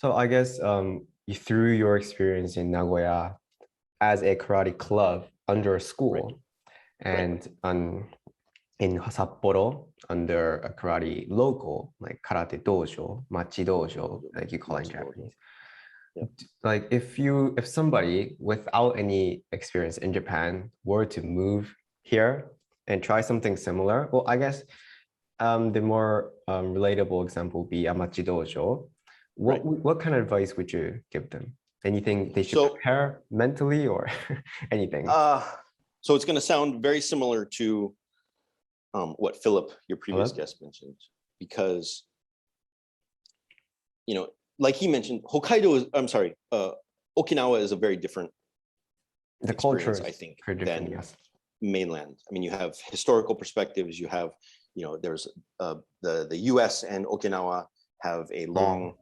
So I guess through your experience in Nagoya as a karate club under a school and in Sapporo under a karate local, like Karate Dojo, Machi Dojo, like you call it in Japanese. Yeah. Like if somebody without any experience in Japan were to move here and try something similar, well, I guess the more relatable example would be a Machi Dojo. What kind of advice would you give them? Anything they should prepare mentally or anything? So it's going to sound very similar to what Philip, your previous guest, mentioned, because, you know, like he mentioned, Okinawa is a very different experience, I think, than mainland. I mean, you have historical perspectives, you have, you know, there's the US and Okinawa have a long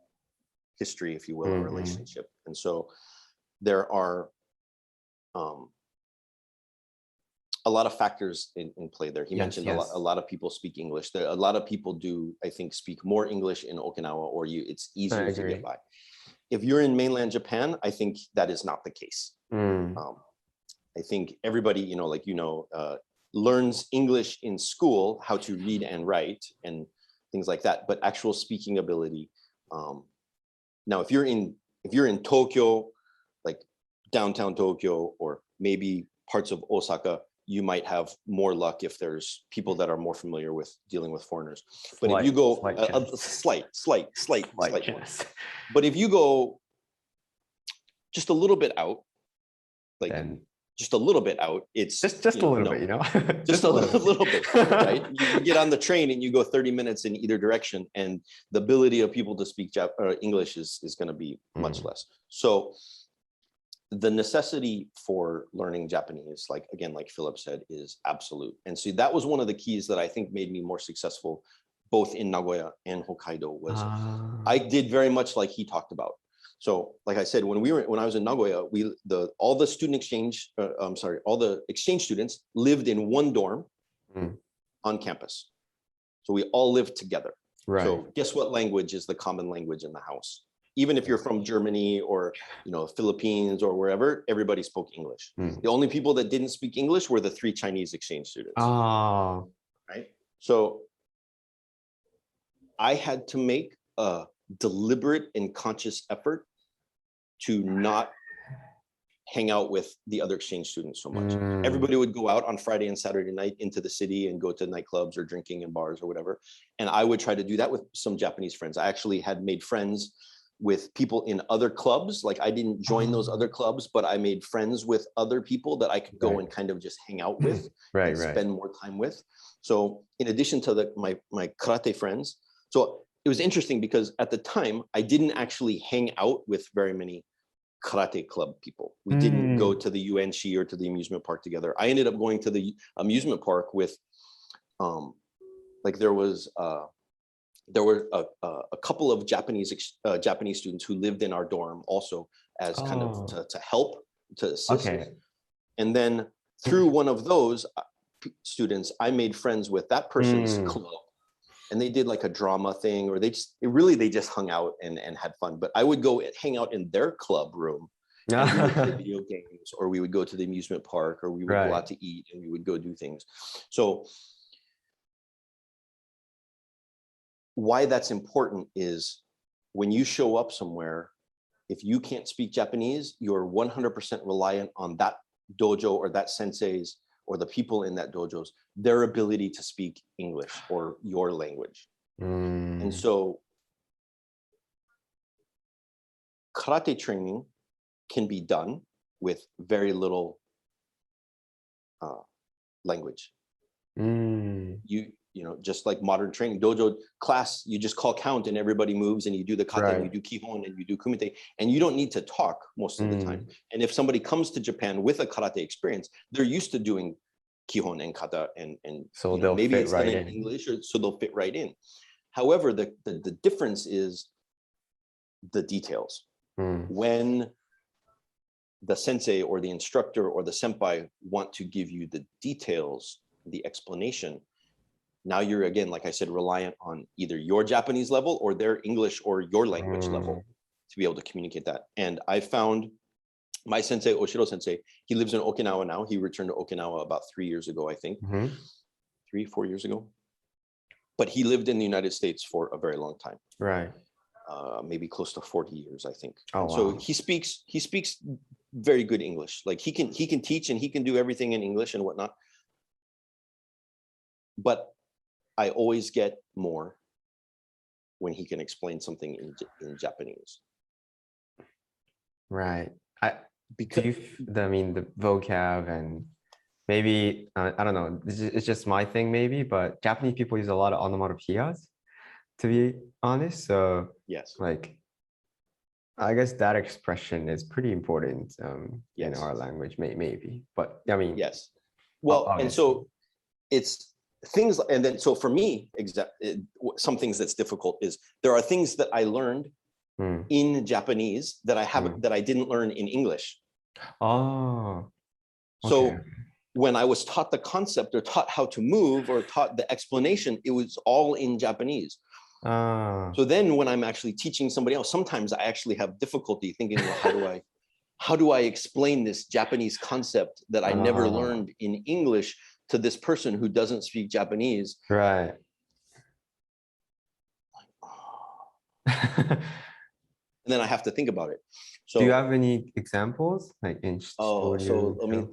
history, if you will, a relationship. And so there are a lot of factors in play there. He mentioned a lot of people speak English. A lot of people do, I think, speak more English in Okinawa, or it's easier to get by. If you're in mainland Japan, I think that is not the case. I think everybody, you know, learns English in school, how to read and write and things like that, but actual speaking ability. Now, if you're in Tokyo, like downtown Tokyo, or maybe parts of Osaka, you might have more luck if there's people that are more familiar with dealing with foreigners. But if you go slight chance. But if you go just a little bit out, like just a little bit out, it's just a little bit, you know, just a little bit, right? You get on the train and you go 30 minutes in either direction, and the ability of people to speak English is going to be much less. So the necessity for learning Japanese, like Philip said, is absolute. And so that was one of the keys that I think made me more successful, both in Nagoya and Hokkaido, was I did very much like he talked about. So like I said, when I was in Nagoya, all the exchange students lived in one dorm on campus. So we all lived together. Right. So guess what language is the common language in the house? Even if you're from Germany or, you know, Philippines or wherever, everybody spoke English. The only people that didn't speak English were the 3 Chinese exchange students. Right. So I had to make a deliberate and conscious effort to not hang out with the other exchange students so much. Everybody would go out on Friday and Saturday night into the city and go to nightclubs or drinking in bars or whatever. And I would try to do that with some Japanese friends. I actually had made friends with people in other clubs. Like, I didn't join those other clubs, but I made friends with other people that I could go and kind of just hang out with and spend more time with. So in addition to my karate friends, so it was interesting because at the time I didn't actually hang out with very many karate club people. We didn't go to the UNC or to the amusement park together. I ended up going to the amusement park with, there were a couple of Japanese students who lived in our dorm also as kind of to help, to assist. And then through one of those students, I made friends with that person's club, and they did like a drama thing, or they just hung out and had fun. But I would go hang out in their club room, and we would play video games, or we would go to the amusement park, or we would go out to eat, and we would go do things. So why that's important is when you show up somewhere, if you can't speak Japanese, you're 100% reliant on that dojo or that sensei's or the people in that dojos, their ability to speak English or your language. And so karate training can be done with very little language. You know, just like modern training, dojo class, you just call count and everybody moves, and you do the kata, and you do kihon, and you do kumite, and you don't need to talk most of the time. And if somebody comes to Japan with a karate experience, they're used to doing kihon and kata, and so they'll maybe fit it's right in English, or so they'll fit right in. However, the difference is the details. When the sensei or the instructor or the senpai want to give you the details, the explanation, now you're, again, like I said, reliant on either your Japanese level or their English or your language level. to be able to communicate that. And I found my sensei, Oshiro sensei, he lives in Okinawa now. He returned to Okinawa about 3 years ago, I think, 3-4 years ago. But he lived in the United States for a very long time. Right. Maybe close to 40 years, I think. Oh, wow. So he speaks very good English. Like he can teach and he can do everything in English and whatnot. But I always get more when he can explain something in Japanese. Right. Because I mean the vocab and maybe I don't know. It's just my thing, maybe. But Japanese people use a lot of onomatopoeias, to be honest. So yes, like I guess that expression is pretty important in our language, maybe. But I mean, yes. Well, and so it's things, and then so for me, some things that's difficult is there are things that I learned in Japanese that I haven't that I didn't learn in English. Oh. Okay. So when I was taught the concept or taught how to move or taught the explanation, it was all in Japanese. So then when I'm actually teaching somebody else, sometimes I actually have difficulty thinking, well, how do I explain this Japanese concept that I never learned in English to this person who doesn't speak Japanese? Right. And then I have to think about it. So do you have any examples like in so I mean,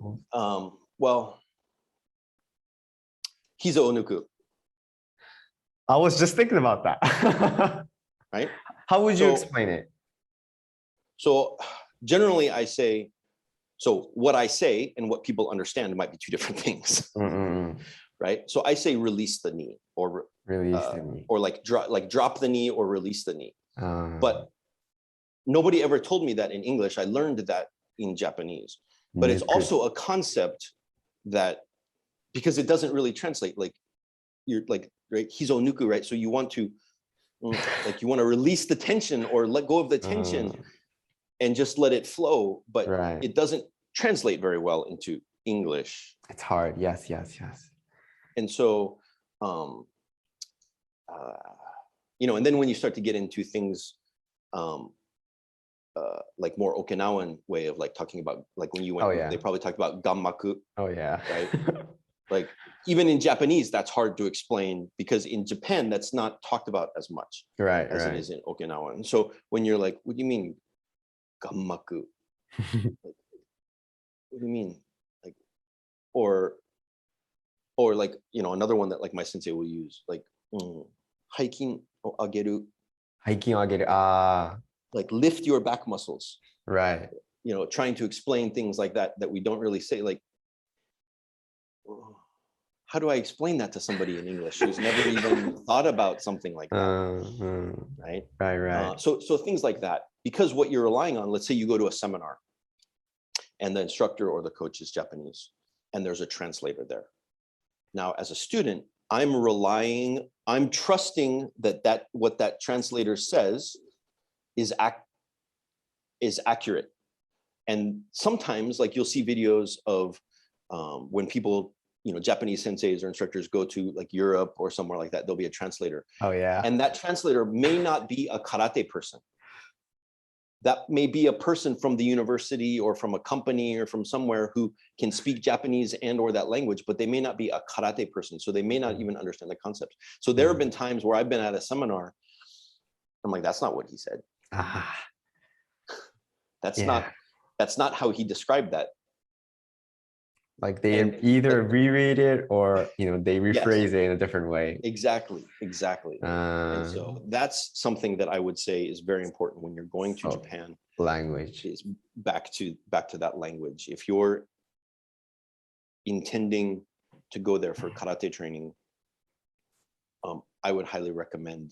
well, Hizo Onuku. I was just thinking about that. Right? How would you explain it? So generally I say, so what I say and what people understand might be two different things. Right? So I say release the knee or release the knee, or like drop the knee or release the knee. But nobody ever told me that in English. I learned that in Japanese. But it's also a concept that, because it doesn't really translate, like you're like, right, hizo nuku, right? So you want to like you want to release the tension or let go of the tension and just let it flow, but it doesn't translate very well into English. It's hard. Yes. And so you know, and then when you start to get into things like more Okinawan way of like talking about, like when you went, they probably talked about gammaku. Oh yeah. Right. Like even in Japanese, that's hard to explain because in Japan, that's not talked about as much as it is in Okinawa. And so when you're like, what do you mean gammaku? Like, what do you mean? Like, or like, you know, another one that like my sensei will use, like haikin o ageru. Haikin o ageru. Like lift your back muscles. Right. You know, trying to explain things like that we don't really say. Like, how do I explain that to somebody in English who's never even thought about something like that? Right. So things like that, because what you're relying on, let's say you go to a seminar and the instructor or the coach is Japanese and there's a translator there. Now, as a student, I'm trusting that what that translator says is accurate. And sometimes, like, you'll see videos of when people, you know, Japanese senseis or instructors go to like Europe or somewhere like that, there'll be a translator. Oh yeah. And that translator may not be a karate person. That may be a person from the university or from a company or from somewhere who can speak Japanese and or that language, but they may not be a karate person. So they may not even understand the concept. So there have been times where I've been at a seminar, I'm like, that's not what he said. That's not how he described that. Like they either reread it or, you know, they rephrase it in a different way. Exactly. And so that's something that I would say is very important when you're going to Japan. Language is back to that language. If you're intending to go there for karate training, I would highly recommend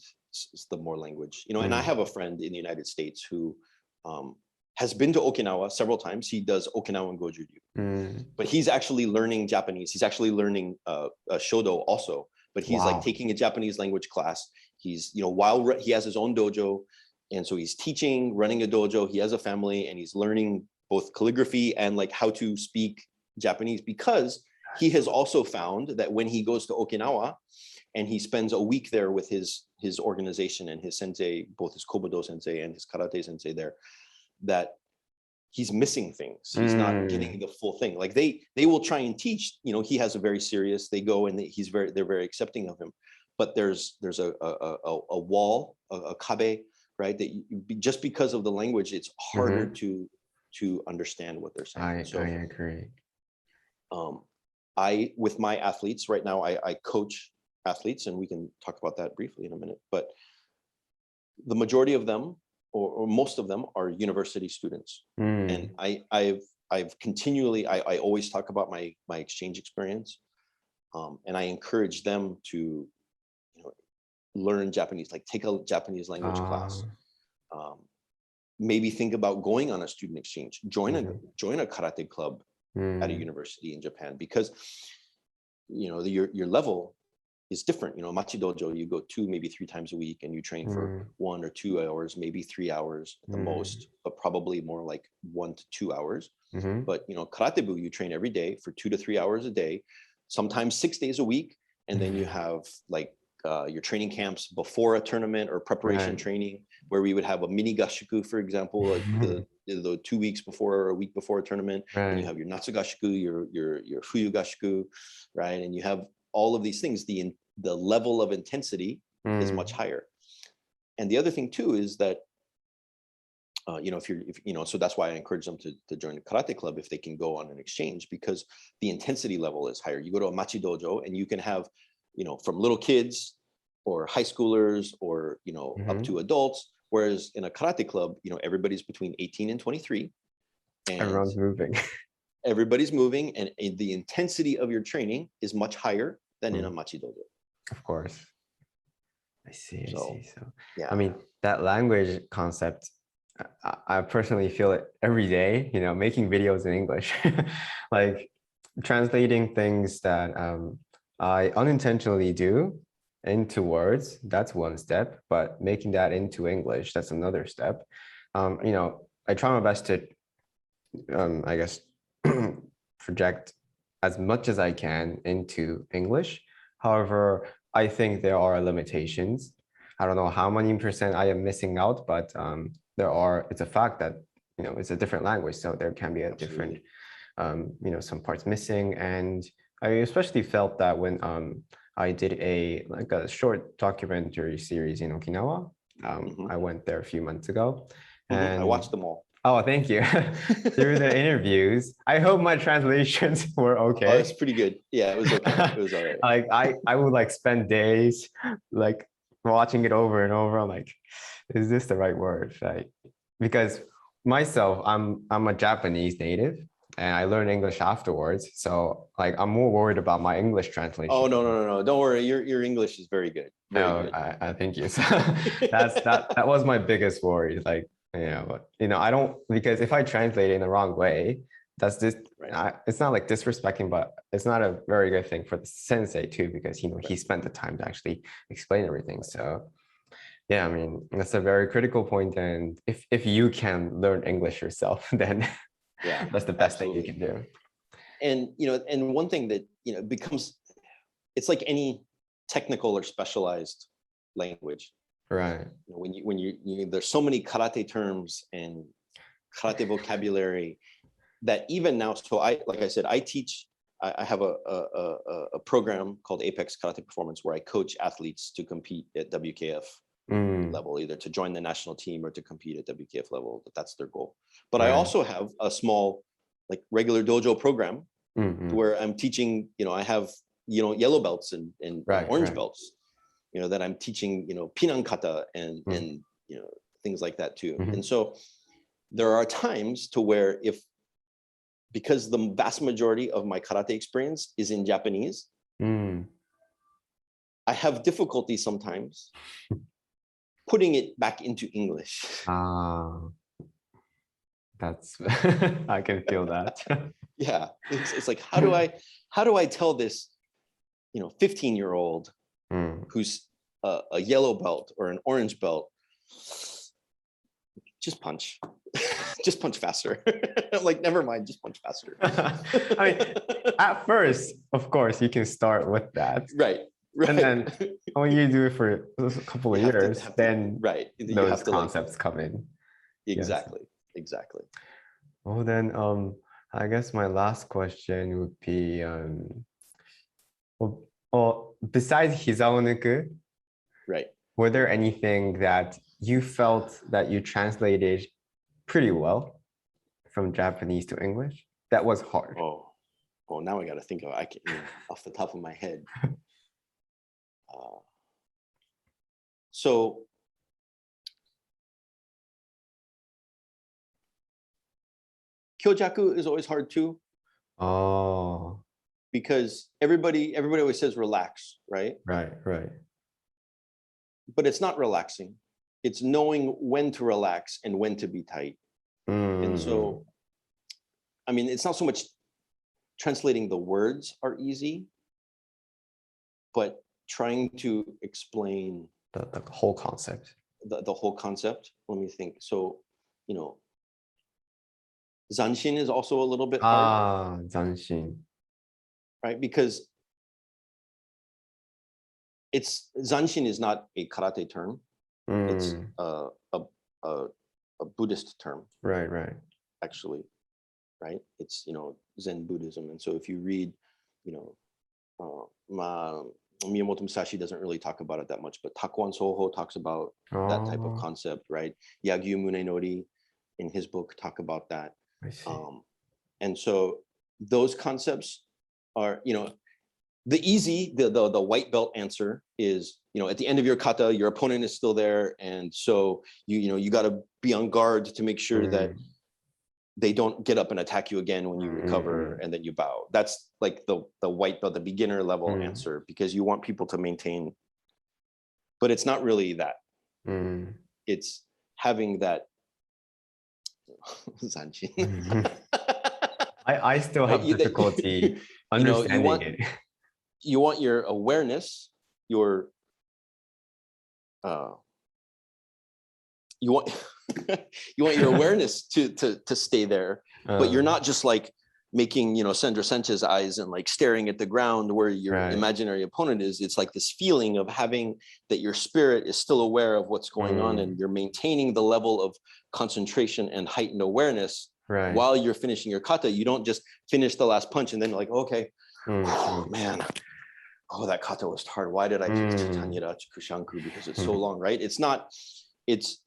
the more language. You know, and I have a friend in the United States who has been to Okinawa several times. He does Okinawan Goju-ryu, but he's actually learning Japanese. He's actually learning Shodo also, but he's like taking a Japanese language class. He's, you know, while he has his own dojo, and so he's teaching, running a dojo. He has a family, and he's learning both calligraphy and like how to speak Japanese, because he has also found that when he goes to Okinawa and he spends a week there with his his organization and his sensei, both his Kobudo sensei and his karate sensei there, that he's missing things. He's not getting the full thing. Like they will try and teach, you know, he has a very serious, they go and they're very accepting of him. But there's a wall, a kabe, right? That just because of the language, it's harder to understand what they're saying. I agree. With my athletes right now, I coach athletes, and we can talk about that briefly in a minute, but the majority of them, or most of them, are university students. And I've continually, I always talk about my exchange experience, and I encourage them to, you know, learn Japanese, like take a Japanese language class. Maybe think about going on a student exchange, join a karate club at a university in Japan, because, you know, your level is different. You know, Machi Dojo, you go 2, maybe 3 times a week, and you train for 1 or 2 hours, maybe 3 hours at the most, but probably more like 1 to 2 hours. But, you know, Karate-bu, you train every day for 2 to 3 hours a day, sometimes 6 days a week. And then you have like your training camps before a tournament or preparation training, where we would have a mini gashuku, for example, like the 2 weeks before or a week before a tournament. And you have your natsu gashuku, your fuyu gashuku, right? And you have all of these things. The level of intensity is much higher. And the other thing too is that, you know, if you know, so that's why I encourage them to join a karate club if they can go on an exchange, because the intensity level is higher. You go to a Machi Dojo and you can have, you know, from little kids or high schoolers or, you know, up to adults. Whereas in a karate club, you know, everybody's between 18 and 23. And everyone's moving. Everybody's moving, and the intensity of your training is much higher than in a Machi Dojo. Of course. I see. So, yeah. I mean, that language concept, I personally feel it every day, you know, making videos in English, like translating things that I unintentionally do into words. That's one step, but making that into English, that's another step. You know, I try my best to, I guess, project as much as I can into English. However, I think there are limitations. I don't know how many percent I am missing out, but it's a fact that, you know, it's a different language. So there can be a different, you know, some parts missing. And I especially felt that when I did a short documentary series in Okinawa. I went there a few months ago. And I watched them all. Oh, thank you. Through the interviews. I hope my translations were okay. Oh, it's pretty good. Yeah, it was okay. It was all right. Like I would like spend days like watching it over and over. I'm like, is this the right word? Like, because myself, I'm a Japanese native and I learned English afterwards. So like I'm more worried about my English translation. Oh, no. Don't worry. Your English is very good. Very good. I thank you. So that was my biggest worry. Like, yeah, but you know, I don't, because if I translate it in the wrong way, that's just, it's not like disrespecting, but it's not a very good thing for the sensei too, because, you know, he spent the time to actually explain everything. So yeah, I mean, that's a very critical point. And if you can learn English yourself, then that's the best thing you can do. And, you know, and one thing that, you know, becomes, it's like any technical or specialized language. Right. When you there's so many karate terms and karate vocabulary that even now, so like I said, I teach, I have a program called Apex Karate Performance where I coach athletes to compete at WKF level, either to join the national team or to compete at WKF level. That's their goal. But I also have a small, like regular dojo program where I'm teaching, you know, I have, you know, yellow belts and orange belts, you know, that I'm teaching, you know, pinan kata and you know, things like that too. And so there are times to where because the vast majority of my karate experience is in Japanese, I have difficulty sometimes putting it back into English. That's I can feel that. Yeah, it's like, how do I tell this, you know, 15-year-old who's a yellow belt or an orange belt, just punch. Just punch faster. I'm like, never mind, just punch faster. I mean, at first, of course, you can start with that. Right. And then when you do it for a couple of years, then right, those concepts come in. Exactly. Exactly. Well, then I guess my last question would be besides hizaonuku, right, were there anything that you felt that you translated pretty well from Japanese to English that was hard? Oh, now I got to think of it. Off the top of my head. So kyojaku is always hard too. Oh. Because everybody always says relax, right? Right. But it's not relaxing. It's knowing when to relax and when to be tight. And so, I mean, it's not so much translating the words are easy, but trying to explain the whole concept. The whole concept. Let me think. So, zanshin is also a little bit hard. Zanshin. Right? Because zanshin is not a karate term. It's a Buddhist term. Right. Actually, right? It's Zen Buddhism, and so if you read, Miyamoto Musashi doesn't really talk about it that much, but Takuan Soho talks about that type of concept, right? Yagyu Munenori in his book talk about that. I see. And so those concepts are, the white belt answer is, at the end of your kata, your opponent is still there, and so you got to be on guard to make sure that they don't get up and attack you again when you recover, and then you bow. That's like the white belt, the beginner level answer, because you want people to maintain. But it's not really that. It's having that zanshin. I still have difficulty understanding it. You want your awareness, you want your awareness to stay there, but you're not just like making Sandra Sanchez eyes and like staring at the ground where your imaginary opponent is. It's like this feeling of having that your spirit is still aware of what's going on, and you're maintaining the level of concentration and heightened awareness while you're finishing your kata. You don't just finish the last punch and then like, okay, oh man, that kata was hard. Why did I pick Tanyira Kushanku? Because it's so long, right? It's not. It's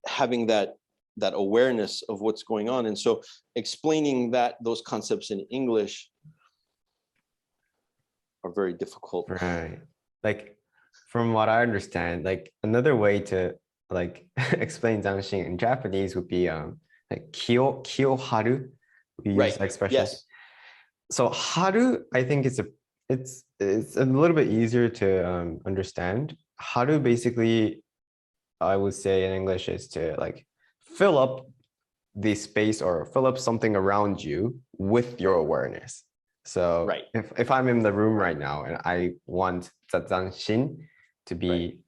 having that awareness of what's going on, and so explaining those concepts in English are very difficult. Right. Like from what I understand, like another way to like explain zanshin in Japanese would be like kiyoharu. We use that expression. Yes. So haru, I think it's a little bit easier to understand. Haru basically, I would say in English, is to like fill up the space or fill up something around you with your awareness. So if I'm in the room right now and I want zanshin to be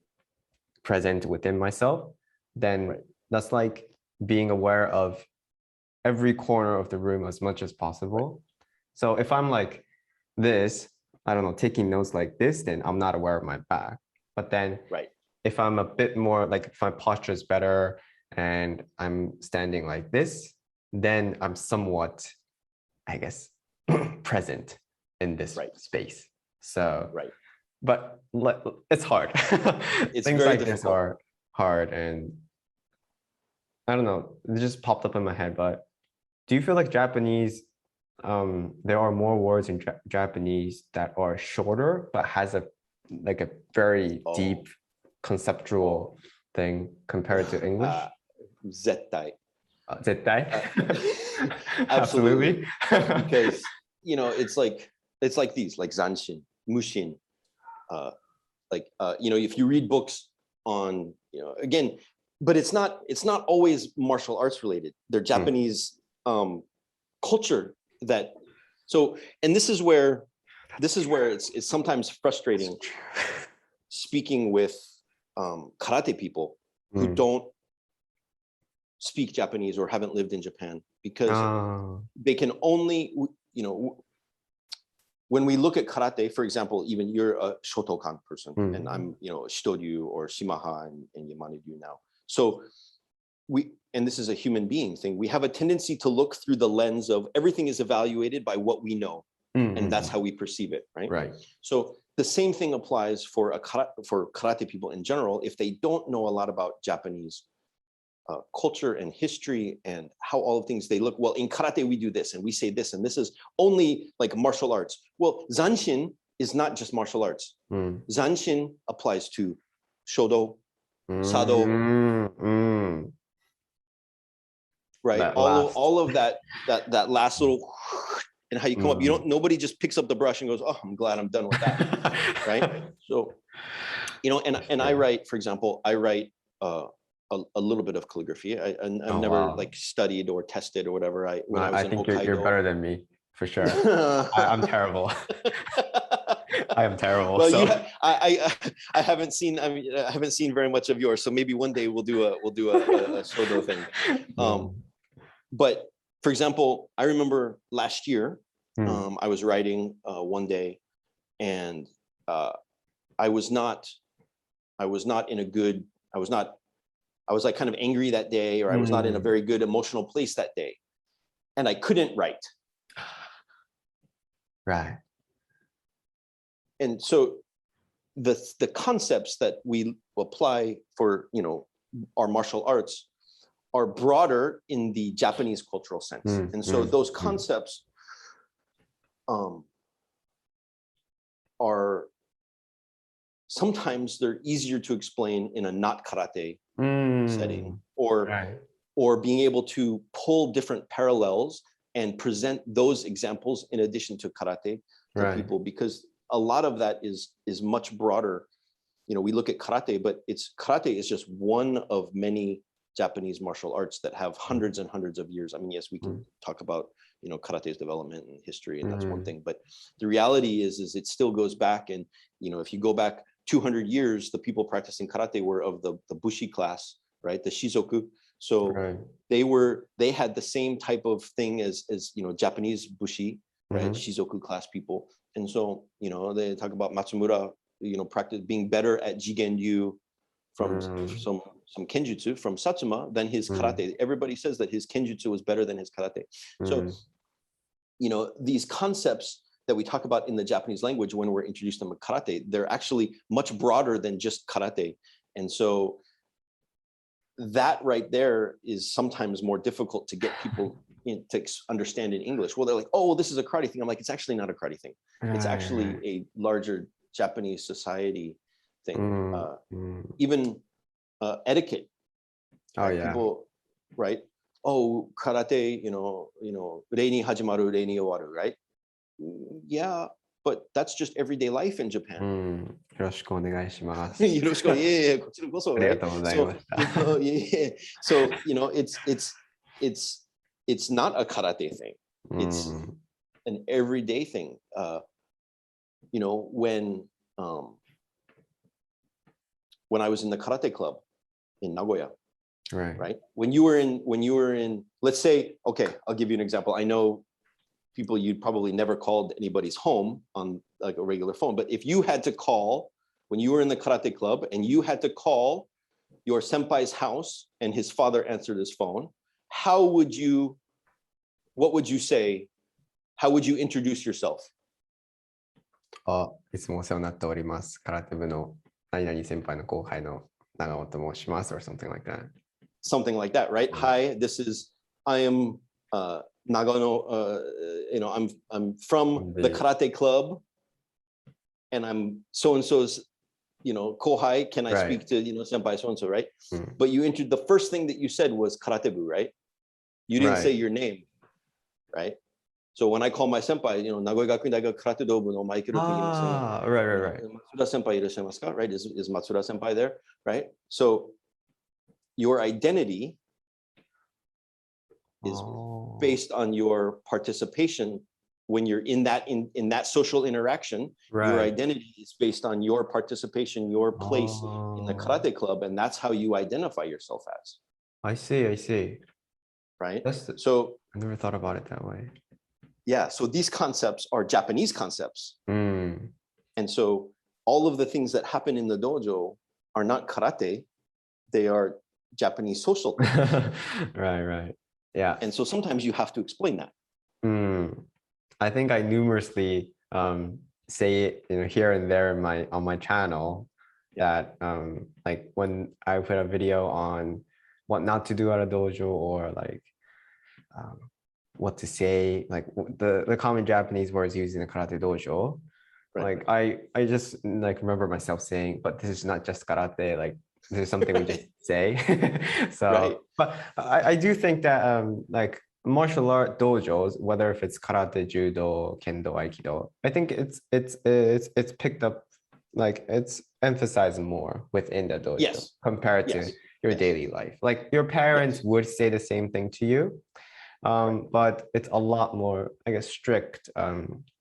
present within myself, then that's like being aware of every corner of the room as much as possible. So if I'm like this, I don't know, taking notes like this, then I'm not aware of my back. But then if I'm a bit more like, if my posture is better and I'm standing like this, then I'm somewhat, I guess, present in this space. So, but it's hard. It's Things very like difficult. this are hard, and I don't know, it just popped up in my head. But do you feel like Japanese, there are more words in Japanese that are shorter but has a very deep conceptual thing compared to English? Zettai. Zettai? Absolutely. Because it's like these, like zanshin, mushin, if you read books on, again, but it's not always martial arts related. They're Japanese culture and this is where it's sometimes frustrating speaking with karate people who don't speak Japanese or haven't lived in Japan, because they can only, when we look at karate, for example, even you're a shotokan person, and I'm, shitoryu or shimaha and yamaniryu now. So and this is a human being thing, we have a tendency to look through the lens of everything is evaluated by what we know, and that's how we perceive it, right? Right. So the same thing applies for karate people in general. If they don't know a lot about Japanese culture and history and how all of things they look, well, in karate we do this and we say this and this is only like martial arts. Well, zanshin is not just martial arts. Zanshin applies to shodo, sado, right? All of that last little and how you come up. Nobody just picks up the brush and goes, oh, I'm glad I'm done with that, right? So, and I write, for example, I write a little bit of calligraphy. I've never like studied or tested or whatever. When I was in think Hokkaido, you're better than me for sure. I'm terrible. I am terrible. Well, so. I haven't seen. I mean, I haven't seen very much of yours. So maybe one day we'll do a shodo thing. But for example, I remember last year, I was writing one day, and I was like kind of angry that day, or I was not in a very good emotional place that day, and I couldn't write. Right. And so the concepts that we apply for, our martial arts are broader in the Japanese cultural sense. And so those concepts are sometimes they're easier to explain in a not karate setting, or being able to pull different parallels and present those examples in addition to karate to people, because a lot of that is much broader. We look at karate, but karate is just one of many Japanese martial arts that have hundreds and hundreds of years. I mean, yes, we can talk about, karate's development and history, and that's one thing, but the reality is it still goes back. And, if you go back 200 years, the people practicing karate were of the bushi class, right? The shizoku. So they had the same type of thing as Japanese bushi, right? Shizoku class people. And so, they talk about Matsumura, practice being better at jigen-ryu from some kenjutsu from Satsuma than his karate. Everybody says that his kenjutsu was better than his karate. So, these concepts that we talk about in the Japanese language when we're introduced them to karate, they're actually much broader than just karate. And so that right there is sometimes more difficult to get people to understand in English. Well, they're like, oh, this is a karate thing. I'm like, it's actually not a karate thing. It's actually a larger Japanese society thing. Even etiquette. People, right? Oh, karate, rei ni hajimaru, rei ni owaru, right? Yeah, but that's just everyday life in Japan. よろしくお願いします。よろしくお願いします。こちらこそ、right? ありがとうございました。So, it's not a karate thing. It's an everyday thing. When I was in the karate club in Nagoya, right? When you were in, let's say, okay, I'll give you an example. I know people, you'd probably never called anybody's home on like a regular phone, but if you had to call, when you were in the karate club and you had to call your senpai's house and his father answered his phone, what would you say? How would you introduce yourself? いつもお世話になっております。空手部の何々先輩の後輩の長尾と申します or something like that. Something like that, right? Hi, I am Nagano, I'm from the karate club and I'm so-and-so's, kohai, can I speak to, senpai so-and-so, right? But you entered, the first thing that you said was karatebu, right? You didn't say your name, right? So when I call my senpai, Nagoya Gakuin Daigaku Karate Dojo no Maikiro to right. Matsuda senpai irashimasu ka, right? Is Matsuda senpai there, right? So your identity is based on your participation when you're in that social interaction. Your identity is based on your participation, your place in the karate club, and that's how you identify yourself as. I see. Right? So I never thought about it that way. Yeah, so these concepts are Japanese concepts. Mm. And so all of the things that happen in the dojo are not karate, they are Japanese social things. Right. Yeah. And so sometimes you have to explain that. Mm. I think I numerously say it, here and there in on my channel that like when I put a video on what not to do at a dojo, or like what to say, like the common Japanese words used in a karate dojo. Right. Like I just like remember myself saying, but this is not just karate, like this is something we just say. So Right. but I do think that like martial art dojos, whether if it's karate, judo, kendo, aikido, I think it's picked up, like it's emphasized more within the dojo Yes. compared to your daily life. Like your parents would say the same thing to you, but it's a lot more, I guess, strict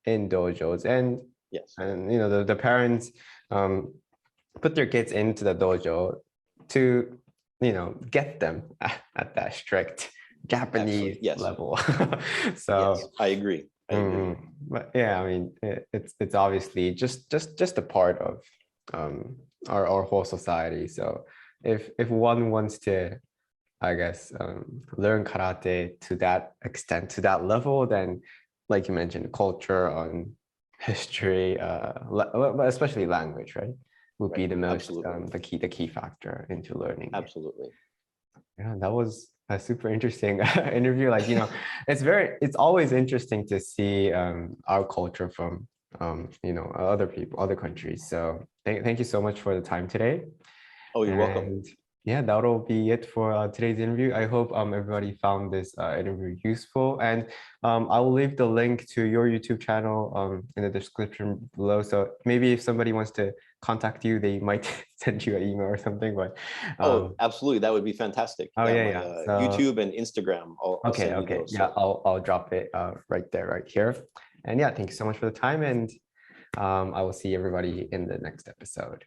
in dojos. And the parents put their kids into the dojo to get them at that strict Japanese level. So yes, I agree. but yeah, I mean it's obviously just a part of our whole society. So if one wants to, I guess, learn karate to that extent, to that level, then like you mentioned, culture and history, especially language, right, would be the most the key factor into learning. Absolutely. Yeah, that was a super interesting interview. Like, it's always interesting to see our culture from other people, other countries. So thank you so much for the time today. Oh, you're welcome. Yeah, that'll be it for today's interview. I hope everybody found this interview useful, and I will leave the link to your YouTube channel in the description below. So maybe if somebody wants to contact you, they might send you an email or something. But oh, absolutely, that would be fantastic. Oh yeah. So, YouTube and Instagram. I'll send you those, yeah, I'll drop it right there, right here. And yeah, thank you so much for the time, and I will see everybody in the next episode.